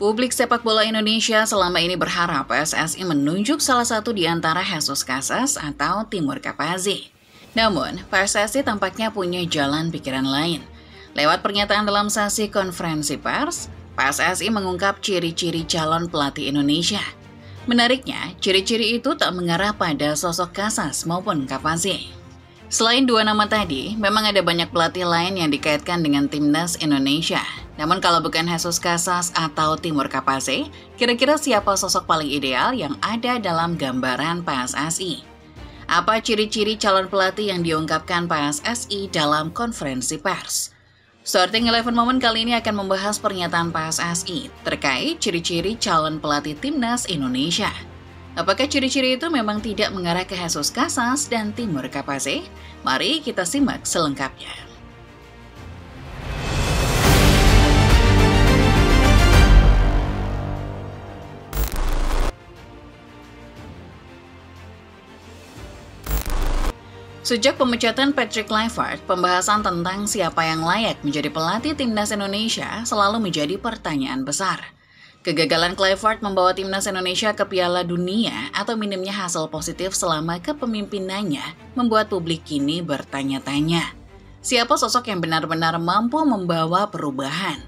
Publik sepak bola Indonesia selama ini berharap PSSI menunjuk salah satu di antara Jesus Casas atau Timur Capaze. Namun, PSSI tampaknya punya jalan pikiran lain. Lewat pernyataan dalam sesi konferensi pers, PSSI mengungkap ciri-ciri calon pelatih Indonesia. Menariknya, ciri-ciri itu tak mengarah pada sosok Casas maupun Capaze. Selain dua nama tadi, memang ada banyak pelatih lain yang dikaitkan dengan timnas Indonesia. Namun kalau bukan Jesus Casas atau Timur Capaze, kira-kira siapa sosok paling ideal yang ada dalam gambaran PSSI? Apa ciri-ciri calon pelatih yang diungkapkan PSSI dalam konferensi pers? Starting 11 Moment kali ini akan membahas pernyataan PSSI terkait ciri-ciri calon pelatih timnas Indonesia. Apakah ciri-ciri itu memang tidak mengarah ke Jesus Casas dan Timur Capaze? Mari kita simak selengkapnya. Sejak pemecatan Patrick Kluivert, pembahasan tentang siapa yang layak menjadi pelatih timnas Indonesia selalu menjadi pertanyaan besar. Kegagalan Kluivert membawa timnas Indonesia ke Piala Dunia atau minimnya hasil positif selama kepemimpinannya membuat publik kini bertanya-tanya. Siapa sosok yang benar-benar mampu membawa perubahan?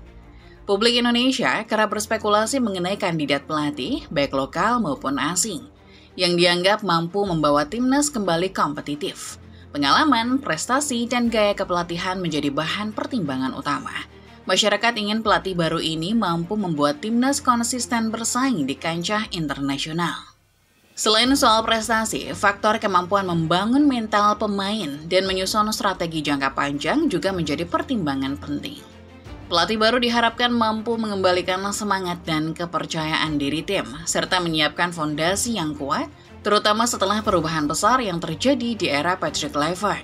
Publik Indonesia kerap berspekulasi mengenai kandidat pelatih, baik lokal maupun asing, yang dianggap mampu membawa timnas kembali kompetitif. Pengalaman, prestasi, dan gaya kepelatihan menjadi bahan pertimbangan utama. Masyarakat ingin pelatih baru ini mampu membuat timnas konsisten bersaing di kancah internasional. Selain soal prestasi, faktor kemampuan membangun mental pemain dan menyusun strategi jangka panjang juga menjadi pertimbangan penting. Pelatih baru diharapkan mampu mengembalikan semangat dan kepercayaan diri tim, serta menyiapkan fondasi yang kuat, terutama setelah perubahan besar yang terjadi di era Patrick Kluivert.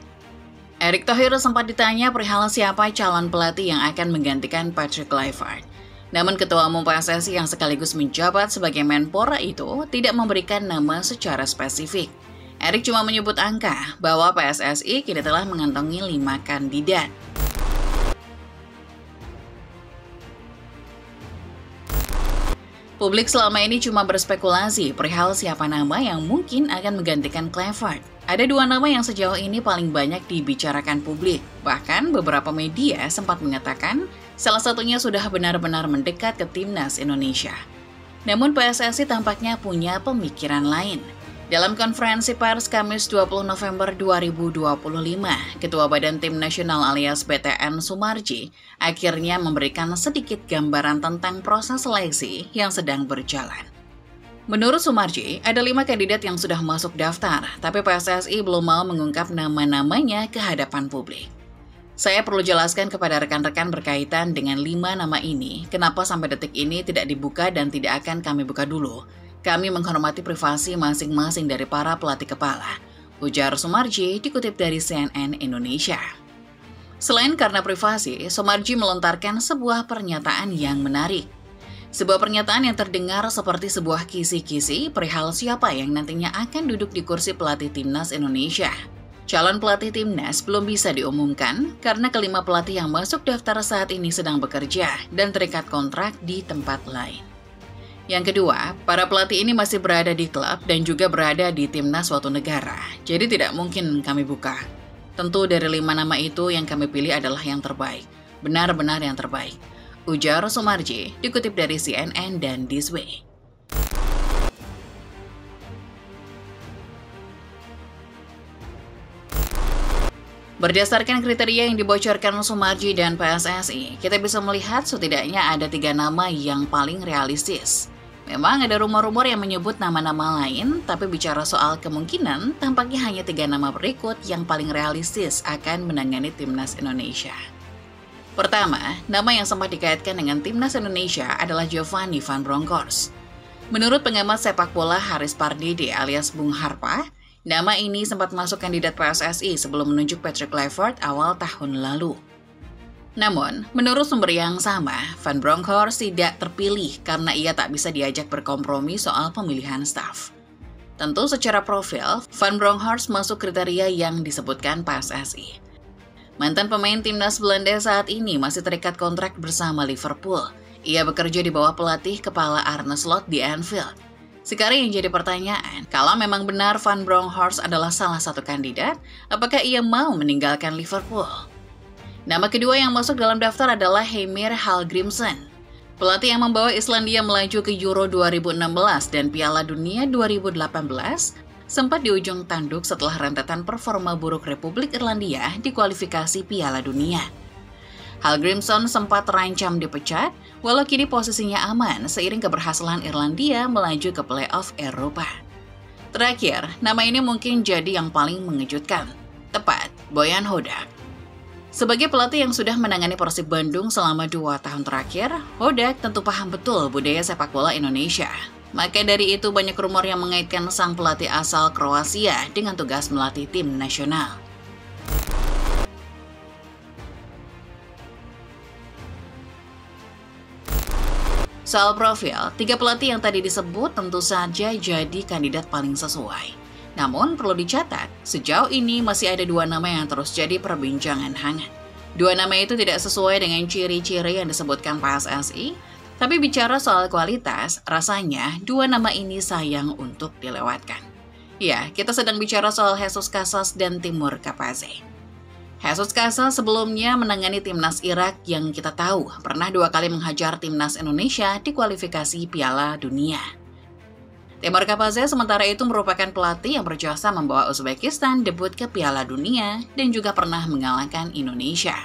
Erick Thohir sempat ditanya perihal siapa calon pelatih yang akan menggantikan Patrick Kluivert. Namun Ketua Umum PSSI yang sekaligus menjabat sebagai Menpora itu tidak memberikan nama secara spesifik. Erick cuma menyebut angka bahwa PSSI kini telah mengantongi 5 kandidat. Publik selama ini cuma berspekulasi perihal siapa nama yang mungkin akan menggantikan Kluivert. Ada 2 nama yang sejauh ini paling banyak dibicarakan publik. Bahkan beberapa media sempat mengatakan salah satunya sudah benar-benar mendekat ke timnas Indonesia. Namun PSSI tampaknya punya pemikiran lain. Dalam konferensi pers Kamis 20 November 2025, Ketua Badan Tim Nasional alias BTN Sumarji akhirnya memberikan sedikit gambaran tentang proses seleksi yang sedang berjalan. Menurut Sumarji, ada 5 kandidat yang sudah masuk daftar, tapi PSSI belum mau mengungkap nama-namanya ke hadapan publik. Saya perlu jelaskan kepada rekan-rekan berkaitan dengan 5 nama ini, kenapa sampai detik ini tidak dibuka dan tidak akan kami buka dulu. Kami menghormati privasi masing-masing dari para pelatih kepala, ujar Sumarji dikutip dari CNN Indonesia. Selain karena privasi, Sumarji melontarkan sebuah pernyataan yang menarik. Sebuah pernyataan yang terdengar seperti sebuah kisi-kisi perihal siapa yang nantinya akan duduk di kursi pelatih timnas Indonesia. Calon pelatih timnas belum bisa diumumkan karena kelima pelatih yang masuk daftar saat ini sedang bekerja dan terikat kontrak di tempat lain. Yang kedua, para pelatih ini masih berada di klub dan juga berada di timnas suatu negara, jadi tidak mungkin kami buka. Tentu dari 5 nama itu yang kami pilih adalah yang terbaik, benar-benar yang terbaik, ujar Sumarji dikutip dari CNN dan This Way. Berdasarkan kriteria yang dibocorkan Sumarji dan PSSI, kita bisa melihat setidaknya ada 3 nama yang paling realistis. Memang ada rumor-rumor yang menyebut nama-nama lain, tapi bicara soal kemungkinan, tampaknya hanya 3 nama berikut yang paling realistis akan menangani timnas Indonesia. Pertama, nama yang sempat dikaitkan dengan timnas Indonesia adalah Giovanni Van Bronckhorst. Menurut pengamat sepak bola Haris Pardede alias Bung Harpa, nama ini sempat masuk kandidat PSSI sebelum menunjuk Patrick Kluivert awal tahun lalu. Namun, menurut sumber yang sama, Van Bronckhorst tidak terpilih karena ia tak bisa diajak berkompromi soal pemilihan staf. Tentu secara profil, Van Bronckhorst masuk kriteria yang disebutkan PSSI. Mantan pemain timnas Belanda saat ini masih terikat kontrak bersama Liverpool. Ia bekerja di bawah pelatih kepala Arne Slot di Anfield. Sekarang yang jadi pertanyaan, kalau memang benar Van Bronckhorst adalah salah satu kandidat, apakah ia mau meninggalkan Liverpool? Nama kedua yang masuk dalam daftar adalah Heimir Hallgrimsson. Pelatih yang membawa Islandia melaju ke Euro 2016 dan Piala Dunia 2018 sempat di ujung tanduk setelah rentetan performa buruk Republik Irlandia di kualifikasi Piala Dunia. Hallgrimsson sempat terancam dipecat, walau kini posisinya aman seiring keberhasilan Irlandia melaju ke playoff Eropa. Terakhir, nama ini mungkin jadi yang paling mengejutkan. Tepat, Bojan Hodak. Sebagai pelatih yang sudah menangani Persib Bandung selama 2 tahun terakhir, Hodak tentu paham betul budaya sepak bola Indonesia. Maka dari itu banyak rumor yang mengaitkan sang pelatih asal Kroasia dengan tugas melatih tim nasional. Soal profil, 3 pelatih yang tadi disebut tentu saja jadi kandidat paling sesuai. Namun perlu dicatat, sejauh ini masih ada 2 nama yang terus jadi perbincangan hangat. 2 nama itu tidak sesuai dengan ciri-ciri yang disebutkan PSSI, tapi bicara soal kualitas, rasanya 2 nama ini sayang untuk dilewatkan. Ya, kita sedang bicara soal Jesus Casas dan Timur Capaze. Jesus Casas sebelumnya menangani timnas Irak yang kita tahu pernah 2 kali menghajar timnas Indonesia di kualifikasi Piala Dunia. Timur Capaze sementara itu merupakan pelatih yang berjasa membawa Uzbekistan debut ke Piala Dunia dan juga pernah mengalahkan Indonesia.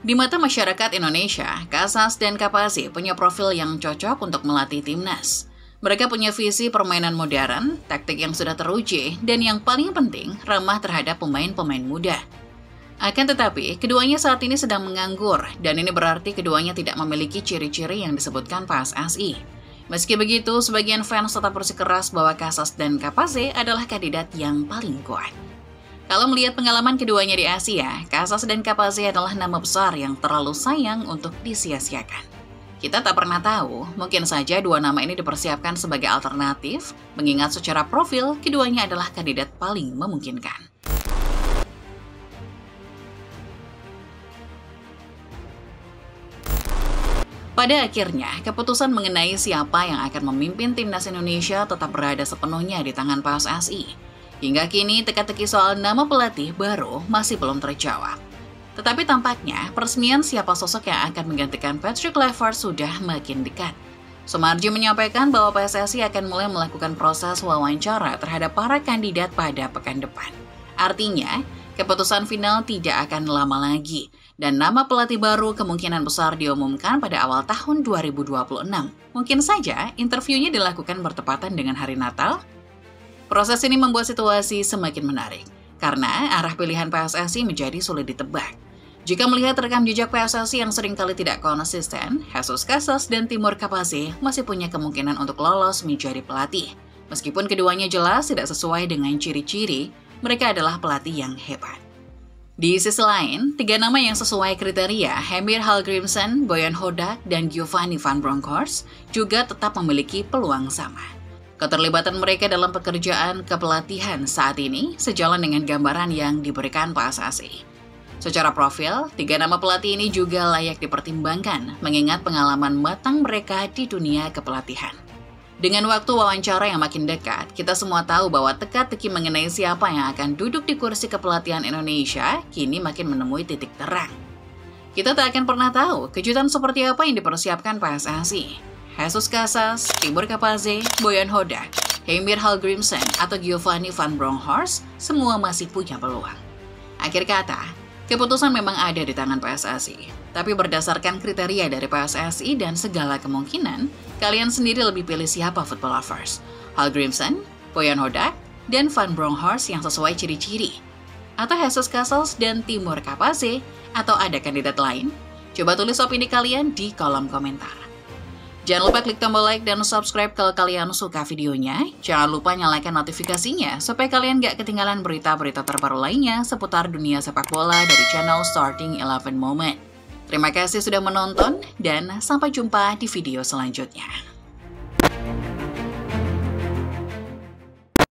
Di mata masyarakat Indonesia, Casas dan Capaze punya profil yang cocok untuk melatih timnas. Mereka punya visi permainan modern, taktik yang sudah teruji, dan yang paling penting ramah terhadap pemain-pemain muda. Akan tetapi, keduanya saat ini sedang menganggur, dan ini berarti keduanya tidak memiliki ciri-ciri yang disebutkan PSSI. Meski begitu, sebagian fans tetap bersikeras bahwa Casas dan Capaze adalah kandidat yang paling kuat. Kalau melihat pengalaman keduanya di Asia, Casas dan Capaze adalah nama besar yang terlalu sayang untuk disia-siakan. Kita tak pernah tahu, mungkin saja 2 nama ini dipersiapkan sebagai alternatif, mengingat secara profil keduanya adalah kandidat paling memungkinkan. Pada akhirnya, keputusan mengenai siapa yang akan memimpin timnas Indonesia tetap berada sepenuhnya di tangan PSSI. Hingga kini, teka-teki soal nama pelatih baru masih belum terjawab. Tetapi tampaknya, peresmian siapa sosok yang akan menggantikan Patrick Kluivert sudah makin dekat. Soemarji menyampaikan bahwa PSSI akan mulai melakukan proses wawancara terhadap para kandidat pada pekan depan. Artinya, keputusan final tidak akan lama lagi, dan nama pelatih baru kemungkinan besar diumumkan pada awal tahun 2026. Mungkin saja interviunya dilakukan bertepatan dengan hari Natal. Proses ini membuat situasi semakin menarik, karena arah pilihan PSSI menjadi sulit ditebak. Jika melihat rekam jejak PSSI yang seringkali tidak konsisten, Jesus Casas dan Timur Capaze masih punya kemungkinan untuk lolos menjadi pelatih. Meskipun keduanya jelas tidak sesuai dengan ciri-ciri, mereka adalah pelatih yang hebat. Di sisi lain, 3 nama yang sesuai kriteria, Heimir Hallgrimsson, Bojan Hodak, dan Giovanni Van Bronckhorst juga tetap memiliki peluang sama. Keterlibatan mereka dalam pekerjaan kepelatihan saat ini sejalan dengan gambaran yang diberikan PSSI. Secara profil, 3 nama pelatih ini juga layak dipertimbangkan, mengingat pengalaman matang mereka di dunia kepelatihan. Dengan waktu wawancara yang makin dekat, kita semua tahu bahwa teka-teki mengenai siapa yang akan duduk di kursi kepelatihan Indonesia kini makin menemui titik terang. Kita tak akan pernah tahu kejutan seperti apa yang dipersiapkan PSSI. Jesus Casas, Timur Capaze, Bojan Hodak, Heimir Hallgrimsson, atau Giovanni Van Bronckhorst semua masih punya peluang. Akhir kata, keputusan memang ada di tangan PSSI. Tapi berdasarkan kriteria dari PSSI dan segala kemungkinan, kalian sendiri lebih pilih siapa football lovers? Hallgrimsson, Bojan Hodak, dan Van Bronckhorst yang sesuai ciri-ciri? Atau Jesus Casas dan Timur Capaze? Atau ada kandidat lain? Coba tulis opini kalian di kolom komentar. Jangan lupa klik tombol like dan subscribe kalau kalian suka videonya. Jangan lupa nyalakan notifikasinya supaya kalian gak ketinggalan berita-berita terbaru lainnya seputar dunia sepak bola dari channel Starting 11 Moment. Terima kasih sudah menonton dan sampai jumpa di video selanjutnya.